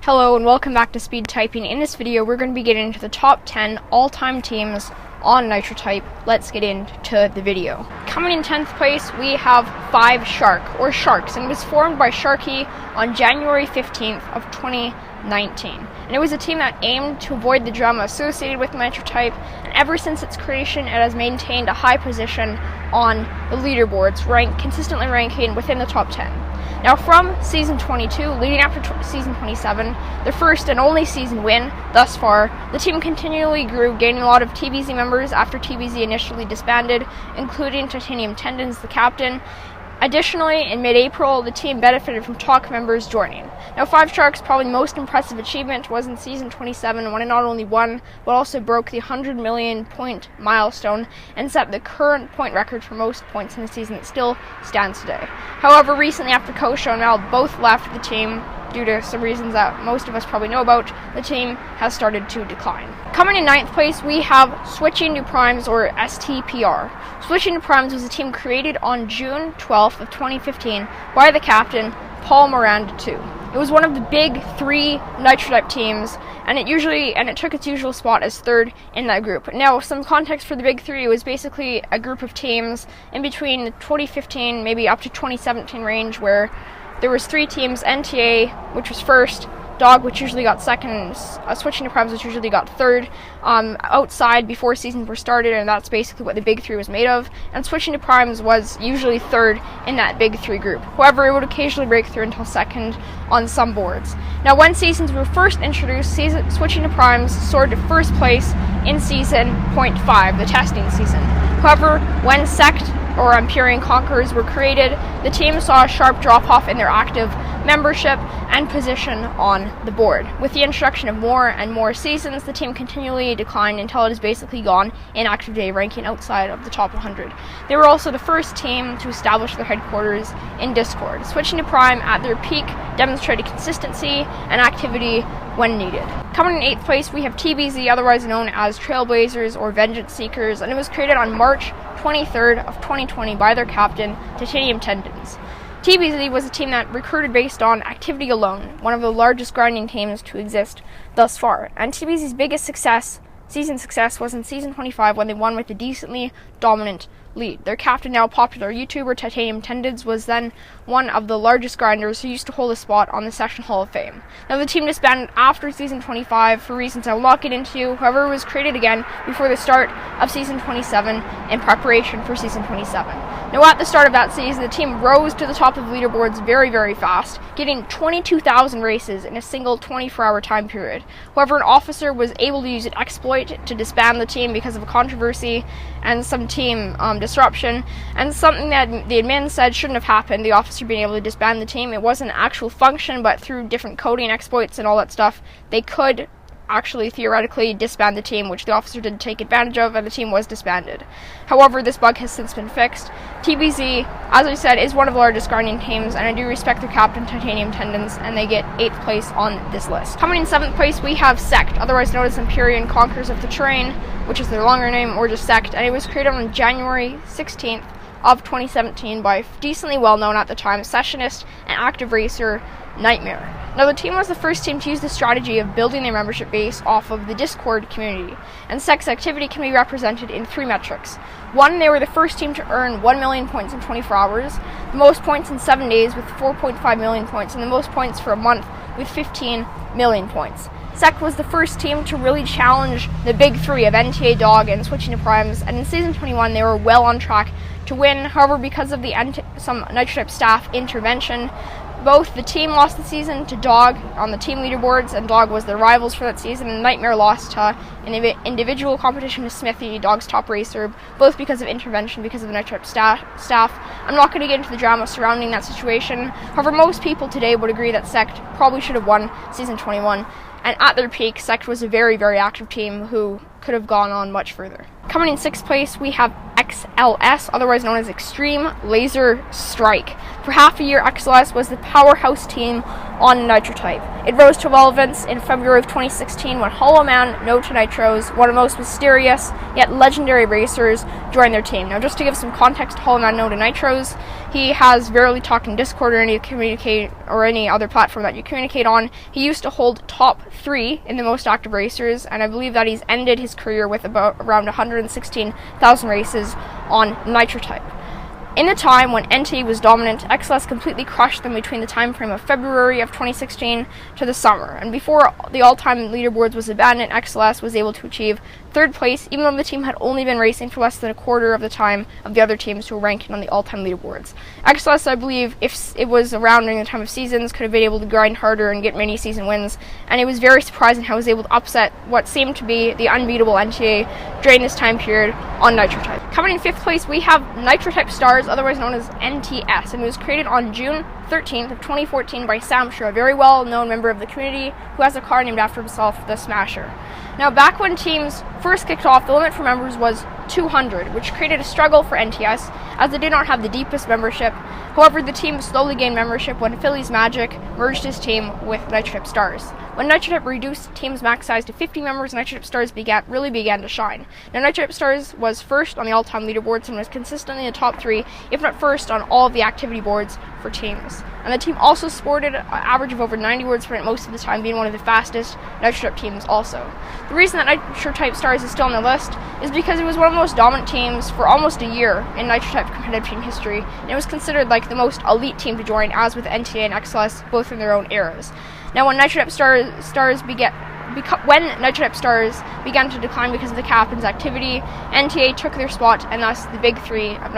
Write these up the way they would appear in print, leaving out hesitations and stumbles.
Hello and welcome back to Speed Typing. In this video, we're going to be getting into the top 10 all-time teams on Nitro Type. Let's get into the video. Coming in 10th place, we have 5 Sharks, and it was formed by Sharky on January 15th of 2019. And it was a team that aimed to avoid the drama associated with Nitro Type, and ever since its creation, it has maintained a high position on the leaderboards, consistently ranking within the top 10. Now from Season 22, leading up to Season 27, their first and only season win thus far, the team continually grew, gaining a lot of TBZ members after TBZ initially disbanded, including Titanium Tendons, the captain. Additionally, in mid-April, the team benefited from TALK members joining. Now, 5 Sharks' probably most impressive achievement was in Season 27, when it not only won, but also broke the 100 million point milestone and set the current point record for most points in a season that still stands today. However, recently after Kosho and Mel both left the team, due to some reasons that most of us probably know about, the team has started to decline. Coming in 9th place, we have Switching to Primes, or STPR. Switching to Primes was a team created on June 12th of 2015 by the captain, Paul Miranda II. It was one of the big 3 Nitro Type teams, and it took its usual spot as 3rd in that group. Now, some context for the big 3, it was basically a group of teams in between the 2015, maybe up to 2017 range, where there was 3 teams: NTA, which was first, Dog, which usually got second, Switching to Primes, which usually got third, outside before seasons were started, and that's basically what the big 3 was made of, and Switching to Primes was usually third in that big 3 group. However, it would occasionally break through until second on some boards. Now, when seasons were first introduced, Switching to Primes soared to first place in Season 0.5, the testing season. However, when Sect, or Empyrean Conquerors, were created, the team saw a sharp drop-off in their active membership and position on the board. With the introduction of more and more seasons, the team continually declined until it has basically gone in active day, ranking outside of the top 100. They were also the first team to establish their headquarters in Discord. Switching to Prime, at their peak, demonstrated consistency and activity when needed. Coming in 8th place, we have TBZ, otherwise known as Trailblazers or Vengeance Seekers, and it was created on March 23rd of 2020 by their captain, Titanium Tendons. TBZ was a team that recruited based on activity alone, one of the largest grinding teams to exist thus far. And TBZ's biggest season success was in Season 25, when they won with a decently dominant lead. Their captain, now popular YouTuber Titanium Tendons, was then one of the largest grinders who used to hold a spot on the Session Hall of Fame. Now, the team disbanded after Season 25 for reasons I will not get into. However, it was created again before the start of Season 27 in preparation for Season 27. Now, at the start of that season, the team rose to the top of leaderboards very, very fast, getting 22,000 races in a single 24-hour time period. However, an officer was able to use an exploit to disband the team because of a controversy and some team disruption, and something that the admin said shouldn't have happened, the officer being able to disband the team. It wasn't an actual function, but through different coding exploits and all that stuff, they could actually theoretically disband the team, which the officer did take advantage of, and the team was disbanded. However, this bug has since been fixed. TBZ, as I said, is one of the largest grinding teams, and I do respect their captain, Titanium Tendons, and they get 8th place on this list. Coming in 7th place, we have Sect, otherwise known as Empyrean Conquerors of the Terrain, which is their longer name, or just Sect, and it was created on January 16th of 2017 by decently well-known at the time sessionist and active racer Nightmare. Now, the team was the first team to use the strategy of building their membership base off of the Discord community, and Sect's activity can be represented in 3 metrics. 1, they were the first team to earn 1 million points in 24 hours, the most points in 7 days with 4.5 million points, and the most points for a month with 15 million points. Sect was the first team to really challenge the big 3 of NTA, Dog, and Switching to Primes, and in Season 21 they were well on track to win. However, because of some Nitro Type staff intervention, both the team lost the season to Dog on the team leaderboards, and Dog was their rivals for that season, and Nightmare lost to an individual competition to Smithy, Dog's top racer, both because of intervention, because of the Nitro Type staff. I'm not going to get into the drama surrounding that situation. However, most people today would agree that Sect probably should have won Season 21, and at their peak, Sect was a very, very active team who could have gone on much further. Coming in 6th place, we have XLS, otherwise known as Extreme Laser Strike. For half a year, XLS was the powerhouse team on Nitro type. It rose to relevance in February of 2016 when Hollow Man, known to Nitros, one of the most mysterious yet legendary racers, joined their team. Now, just to give some context, Hollow Man, known to Nitros, he has rarely talked in Discord or any other platform that you communicate on. He used to hold top 3 in the most active racers, and I believe that he's ended his career with around 116,000 races on Nitro type. In the time when NT was dominant, XLS completely crushed them between the time frame of February of 2016 to the summer. And before the all-time leaderboards was abandoned, XLS was able to achieve 3rd place, even though the team had only been racing for less than a quarter of the time of the other teams who were ranking on the all-time leaderboards. XLS, I believe, if it was around during the time of seasons, could have been able to grind harder and get many season wins. And it was very surprising how it was able to upset what seemed to be the unbeatable NTA during this time period on Nitro type. Coming in 5th place, we have Nitro type Stars, otherwise known as NTS, and it was created on June 13th of 2014 by Sam Shur, a very well-known member of the community who has a car named after himself, the Smasher. Now, back when teams first kicked off, the limit for members was 200, which created a struggle for NTS, as they did not have the deepest membership. However, the team slowly gained membership when Philly's Magic merged his team with Nitro type Stars. When Nitro type reduced team's max size to 50 members, Nitro type Stars really began to shine. Now, Nitro type Stars was first on the all-time leaderboards and was consistently in the top 3, if not first, on all of the activity boards for teams. And the team also sported an average of over 90 words per minute most of the time, being one of the fastest Nitro type teams also. The reason that Nitro type Stars is still on the list is because it was one of the most dominant teams for almost a year in Nitro type competitive team history, and it was considered like the most elite team to join, as with NTA and XLS, both in their own eras. Now, when Nitro type Stars began to decline because of the captain's activity, NTA took their spot, and thus the big 3 of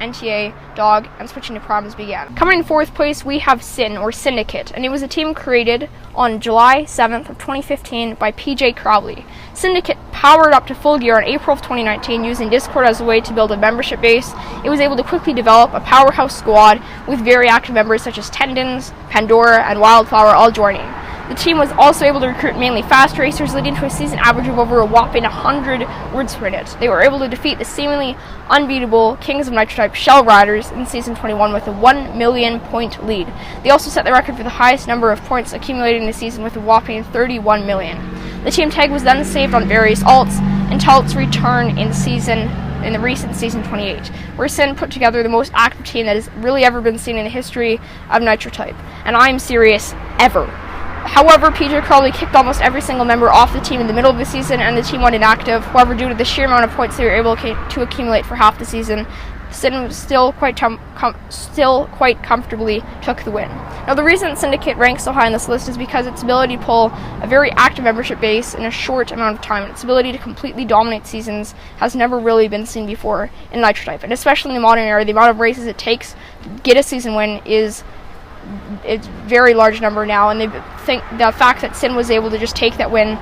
NTA, Dog, and switching to Proms began. Coming in 4th place, we have Sin, or Syndicate, and it was a team created on July 7th of 2015 by PJ Crowley. Syndicate powered up to full gear in April of 2019 using Discord as a way to build a membership base. It was able to quickly develop a powerhouse squad with very active members such as Tendons, Pandora, and Wildflower all joining. The team was also able to recruit mainly fast racers, leading to a season average of over a whopping 100 words per minute. They were able to defeat the seemingly unbeatable Kings of Nitro type Shell Riders in Season 21 with a 1 million point lead. They also set the record for the highest number of points accumulated in the season with a whopping 31 million. The team tag was then saved on various alts until its return in the recent Season 28, where Sin put together the most active team that has really ever been seen in the history of Nitro type. And I'm serious, ever. However, PJ Crowley kicked almost every single member off the team in the middle of the season, and the team went inactive. However, due to the sheer amount of points they were able to accumulate for half the season, Sin still quite comfortably took the win. Now, the reason Syndicate ranks so high on this list is because its ability to pull a very active membership base in a short amount of time, and its ability to completely dominate seasons has never really been seen before in Nitro type. And especially in the modern era, the amount of races it takes to get a season win is a very large number now, and they think the fact that Sin was able to just take that win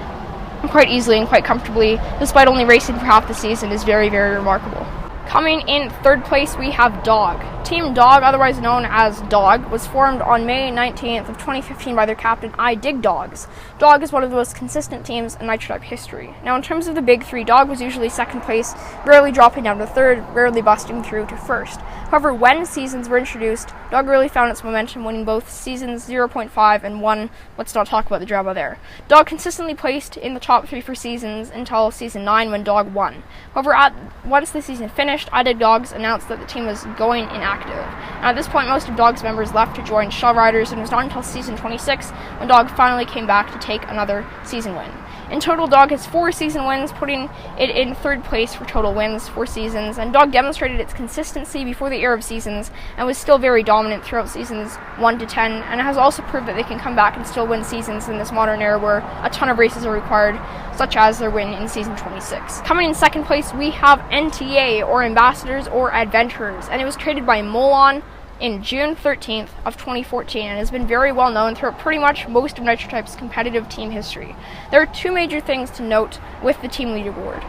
quite easily and quite comfortably, despite only racing for half the season, is very, very remarkable. Coming in 3rd place, we have Dog. Team Dog, otherwise known as Dog, was formed on May 19th of 2015 by their captain, I Dig Dogs. Dog is one of the most consistent teams in Nitro type history. Now, in terms of the big 3, Dog was usually 2nd place, rarely dropping down to 3rd, rarely busting through to 1st. However, when seasons were introduced, Dog really found its momentum, winning both seasons 0.5 and 1. Let's not talk about the drama there. Dog consistently placed in the top 3 for seasons until Season 9 when Dog won. However, once the season finished, I Dig Dogs announced that the team was going inactive. Now, at this point, most of Dog's members left to join Shell Riders, and it was not until Season 26 when Dog finally came back to take another season win. In total, Dog has 4 season wins, putting it in 3rd place for total wins for seasons, and Dog demonstrated its consistency before the era of seasons and was still very dominant throughout seasons 1 to 10, and it has also proved that they can come back and still win seasons in this modern era where a ton of races are required, such as their win in Season 26. Coming in 2nd place, we have NTA, or Ambassadors or Adventurers, and it was created by Molon in June 13th of 2014 and has been very well known throughout pretty much most of Nitro type's competitive team history. There are 2 major things to note with the team leaderboard.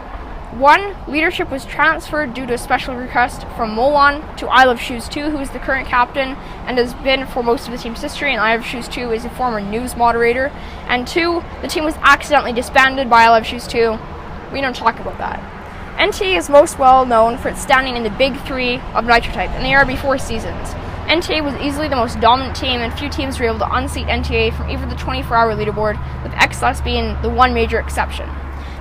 1, leadership was transferred due to a special request from Molon to I Love Shoes 2, who is the current captain and has been for most of the team's history, and I Love Shoes 2 is a former news moderator. And 2, the team was accidentally disbanded by I Love Shoes 2. We don't talk about that. NT is most well known for its standing in the big 3 of Nitro type, and they are before seasons. NTA was easily the most dominant team, and few teams were able to unseat NTA from even the 24-hour leaderboard, with XLS being the one major exception.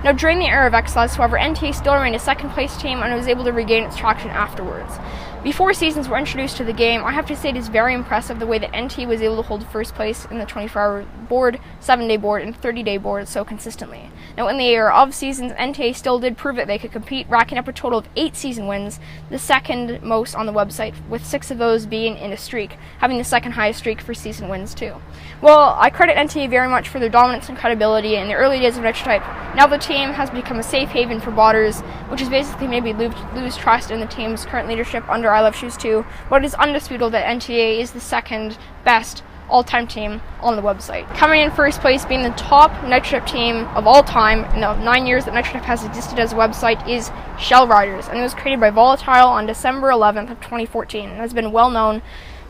Now, during the era of XLS, however, NTA still remained a second-place team and was able to regain its traction afterwards. Before seasons were introduced to the game, I have to say it is very impressive the way that NTA was able to hold first place in the 24-hour board, 7-day board, and 30-day board so consistently. Now, in the era of seasons, NTA still did prove that they could compete, racking up a total of 8 season wins, the second most on the website, with 6 of those being in a streak, having the second highest streak for season wins too. Well, I credit NTA very much for their dominance and credibility in the early days of Nitro Type. Now the team has become a safe haven for botters, which has basically made me lose trust in the team's current leadership under I Love Shoes 2, but it is undisputable that NTA is the second best all-time team on the website. Coming in first place, being the top Nitro Type team of all time in the 9 years that Nitro Type has existed as a website, is Shell Riders, and it was created by Volatile on December 11th of 2014 and has been well known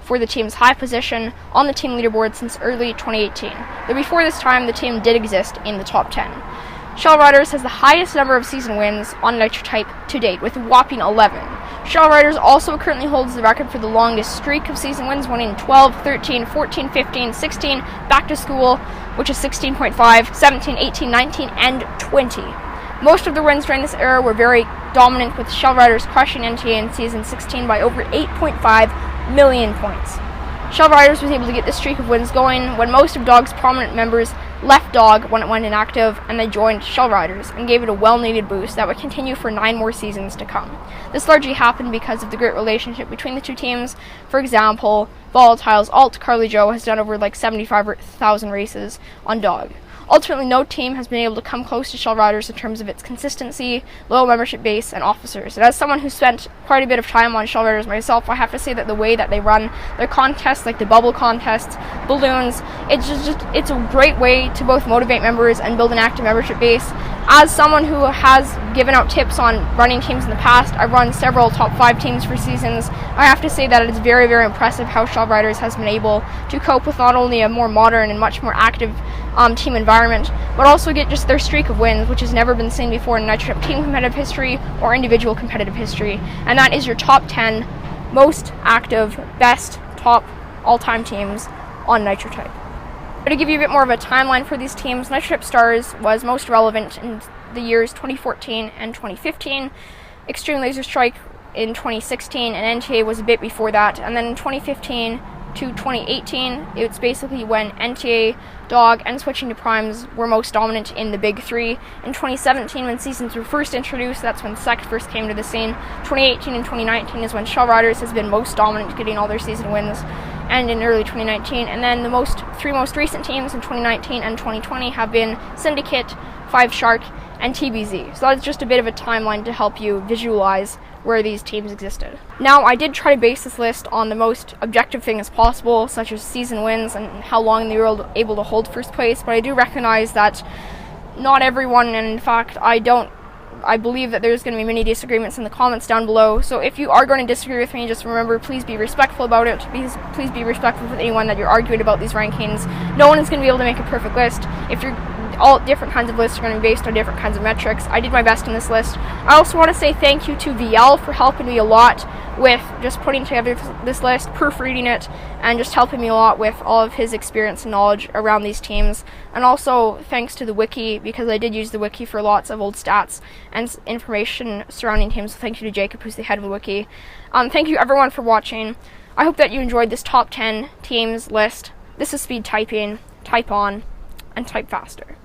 for the team's high position on the team leaderboard since early 2018. Though before this time, the team did exist in the top 10. Shell Riders has the highest number of season wins on Nitro Type to date, with a whopping 11. Shell Riders also currently holds the record for the longest streak of season wins, winning 12, 13, 14, 15, 16, back to school, which is 16.5, 17, 18, 19, and 20. Most of the wins during this era were very dominant, with Shell Riders crushing NTA in season 16 by over 8.5 million points. Shell Riders was able to get this streak of wins going when most of Dog's prominent members left Dog when it went inactive, and they joined Shell Riders and gave it a well-needed boost that would continue for 9 more seasons to come. This largely happened because of the great relationship between the two teams. For example, Volatile's alt Carly Joe has done over 75,000 races on Dog. Ultimately, no team has been able to come close to Shell Riders in terms of its consistency, loyal membership base, and officers. And as someone who spent quite a bit of time on Shell Riders myself, I have to say that the way that they run their contests, like the bubble contests, balloons, it's a great way to both motivate members and build an active membership base. As someone who has given out tips on running teams in the past, I've run several top 5 teams for seasons. I have to say that it's very, very impressive how Shell Riders has been able to cope with not only a more modern and much more active team environment, but also get just their streak of wins, which has never been seen before in Nitro Type team competitive history or individual competitive history. And that is your top 10 most active, best, top all-time teams on Nitro Type. But to give you a bit more of a timeline for these teams, Nitro Type Stars was most relevant in the years 2014 and 2015, Extreme Laser Strike in 2016, and NTA was a bit before that. And then in 2015 to 2018, it's basically when NTA, Dog, and switching to Primes were most dominant in the big 3. In 2017, when seasons were first introduced, that's when Sect first came to the scene. 2018 and 2019 is when Shell Riders has been most dominant, getting all their season wins, and in early 2019. And then the 3 most recent teams in 2019 and 2020 have been Syndicate, 5 Shark, and TBZ. So that's just a bit of a timeline to help you visualize where these teams existed. Now, I did try to base this list on the most objective thing as possible, such as season wins and how long they were able to hold first place, but I do recognize that not everyone, and in fact, I believe that there's going to be many disagreements in the comments down below. So if you are going to disagree with me, just remember, please be respectful about it. Please be respectful with anyone that you're arguing about these rankings. No one is going to be able to make a perfect list. All different kinds of lists are going to be based on different kinds of metrics. I did my best in this list. I also want to say thank you to Vielle for helping me a lot with just putting together this list, proofreading it, and just helping me a lot with all of his experience and knowledge around these teams. And also thanks to the wiki, because I did use the wiki for lots of old stats and information surrounding teams. So thank you to Jacob, who's the head of the wiki. Thank you everyone for watching. I hope that you enjoyed this top 10 teams list. This is speed typing. Type on and type faster.